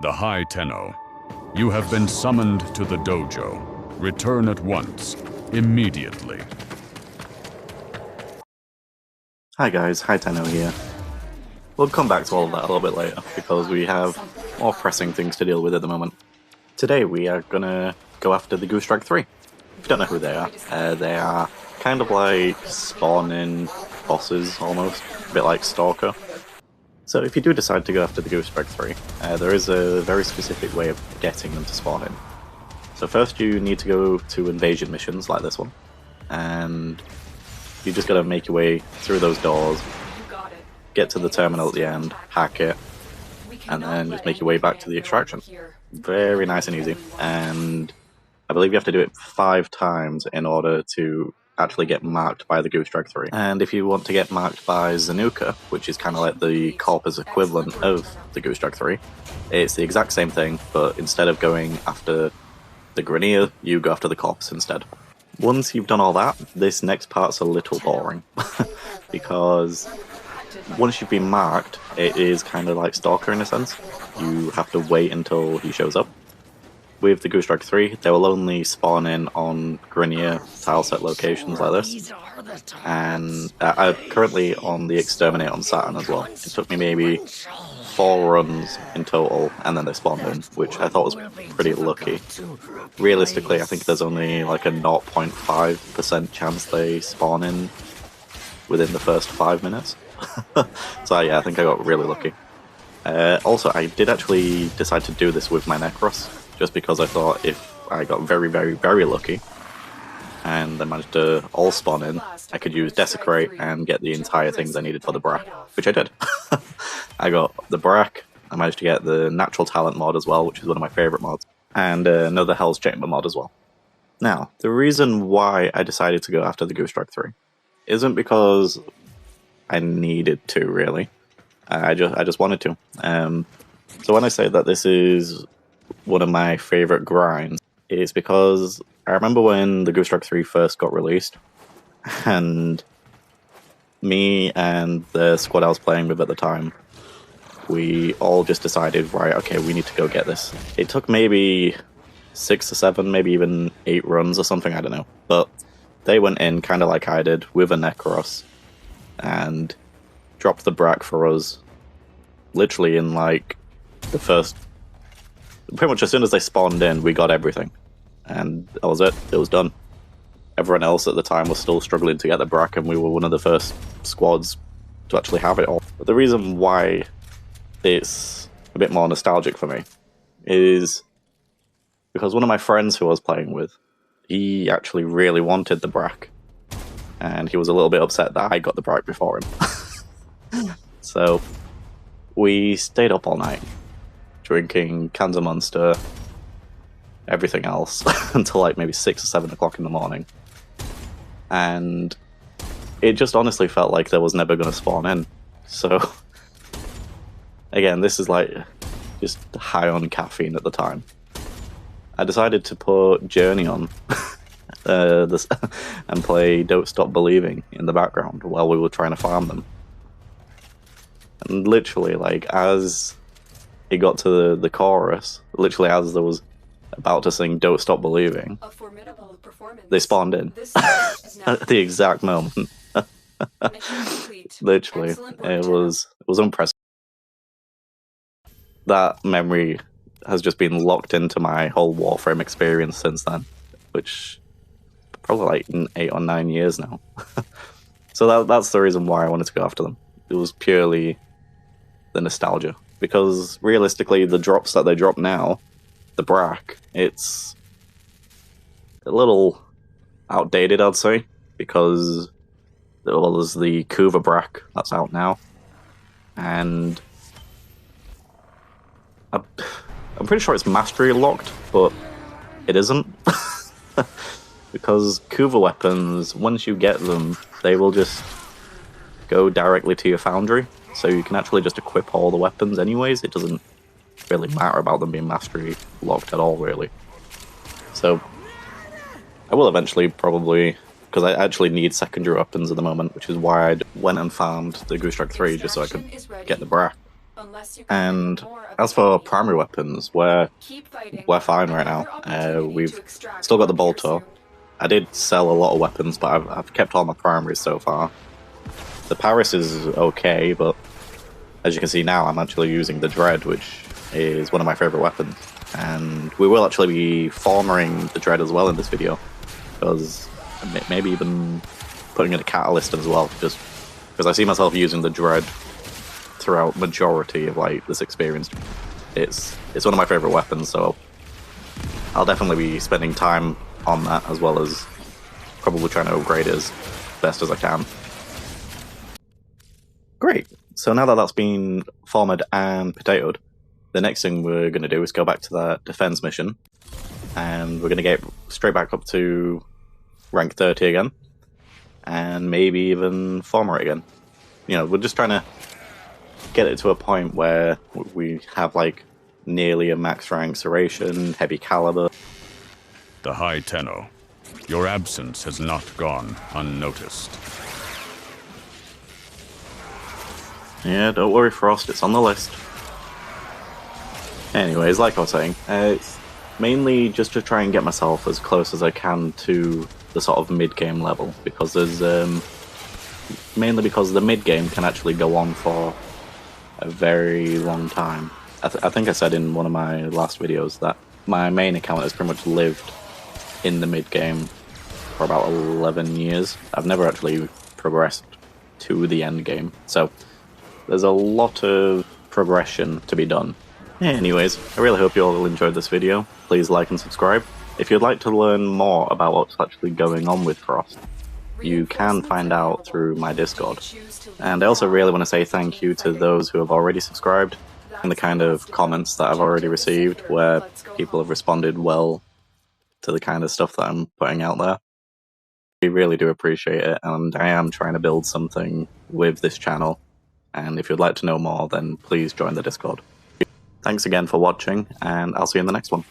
The High Tenno. You have been summoned to the dojo. Return at once. Immediately. Hi guys, High Tenno here. We'll come back to all of that a little bit later, because we have more pressing things to deal with at the moment. Today we are gonna go after the Grustrag 3. If you don't know who they are kind of like spawn-in bosses, almost. A bit like Stalker. So if you do decide to go after the Grustrag 3, there is a very specific way of getting them to spawn in. So first you need to go to invasion missions like this one, and you just gotta make your way through those doors, get to the terminal at the end, hack it, and then just make your way back to the extraction. Very nice and easy, and I believe you have to do it 5 times in order to actually get marked by the Grustrag 3. And if you want to get marked by Zanuka, which is kind of like the Corpus equivalent of the Grustrag 3, it's the exact same thing, but instead of going after the Grineer, you go after the Corpus instead. Once you've done all that, this next part's a little boring, because once you've been marked, it is kind of like Stalker in a sense. You have to wait until he shows up. With the Grustrag 3, they will only spawn in on Grineer tileset locations like this. And I'm currently on the Exterminate on Saturn as well. It took me maybe 4 runs in total, and then they spawned in, which I thought was pretty lucky. Realistically, I think there's only like a 0.5% chance they spawn in within the first 5 minutes. So yeah, I think I got really lucky. Also, I did actually decide to do this with my Necros, just because I thought if I got very, very, very lucky, and they managed to all spawn in, I could use Desecrate and get the entire things I needed for the Brack, which I did. I got the Brack, I managed to get the Natural Talent mod as well, which is one of my favourite mods, and another Hell's Chamber mod as well. Now, the reason why I decided to go after the Grustrag 3 isn't because I needed to, really. I just wanted to. So when I say that this is one of my favourite grinds, it's because I remember when the Grustrag 3 first got released, and me and the squad I was playing with at the time, we all just decided, right, okay, we need to go get this. It took maybe 6 or 7, maybe even 8 runs or something, I don't know. But they went in kind of like I did, with a Necros, and dropped the Brack for us, literally in like the first... Pretty much as soon as they spawned in, we got everything. And that was it. It was done. Everyone else at the time was still struggling to get the Brack, and we were one of the first squads to actually have it all. But the reason why it's a bit more nostalgic for me is because one of my friends who I was playing with, he actually really wanted the Brack, and he was a little bit upset that I got the Brack before him. So we stayed up all night, drinking cans of Monster, everything else, until like maybe 6 or 7 o'clock in the morning. And it just honestly felt like there was never going to spawn in. So, again, this is like just high on caffeine at the time. I decided to put Journey on and play Don't Stop Believing in the background while we were trying to farm them. And literally, like, as it got to the chorus, literally as there was about to sing Don't Stop Believing, they spawned in at the exact moment. Literally, it was impressive. That memory has just been locked into my whole Warframe experience since then, which probably like 8 or 9 years now. So that's the reason why I wanted to go after them. It was purely the nostalgia, because realistically the drops that they drop now, the Brack, it's a little outdated, I'd say, because there's the Kuva Brack that's out now, and I'm pretty sure it's mastery locked, but it isn't. Because Kuva weapons, once you get them, they will just go directly to your foundry, so you can actually just equip all the weapons anyways. It doesn't really matter about them being mastery locked at all, really. So I will eventually probably, because I actually need secondary weapons at the moment, which is why I went and farmed the Grustrag 3 just so I could get the Brack. And as for primary weapons, we're fine right now. We've still got the bolter. I did sell a lot of weapons, but I've kept all my primaries so far. The Paris is okay, but as you can see now, I'm actually using the Dread, which is one of my favorite weapons. And we will actually be farming the Dread as well in this video, because maybe even putting in a catalyst as well, just because I see myself using the Dread throughout majority of like this experience. It's one of my favorite weapons, so I'll definitely be spending time on that, as well as probably trying to upgrade it as best as I can. Great, so now that that's been farmed and potatoed, the next thing we're going to do is go back to that defense mission, and we're going to get straight back up to rank 30 again, and maybe even farmer it again. You know, we're just trying to get it to a point where we have like nearly a max rank Serration, heavy caliber. The High Tenno, your absence has not gone unnoticed. Yeah, don't worry, Frost, it's on the list. Anyways, like I was saying, it's mainly just to try and get myself as close as I can to the sort of mid-game level, because there's mainly because the mid-game can actually go on for a very long time. I think I said in one of my last videos that my main account has pretty much lived in the mid-game for about 11 years. I've never actually progressed to the end game, so there's a lot of progression to be done. Anyways, I really hope you all enjoyed this video. Please like and subscribe. If you'd like to learn more about what's actually going on with Frost, you can find out through my Discord. And I also really want to say thank you to those who have already subscribed, and the kind of comments that I've already received where people have responded well to the kind of stuff that I'm putting out there. We really do appreciate it, and I am trying to build something with this channel. And if you'd like to know more, then please join the Discord. Thanks again for watching, and I'll see you in the next one.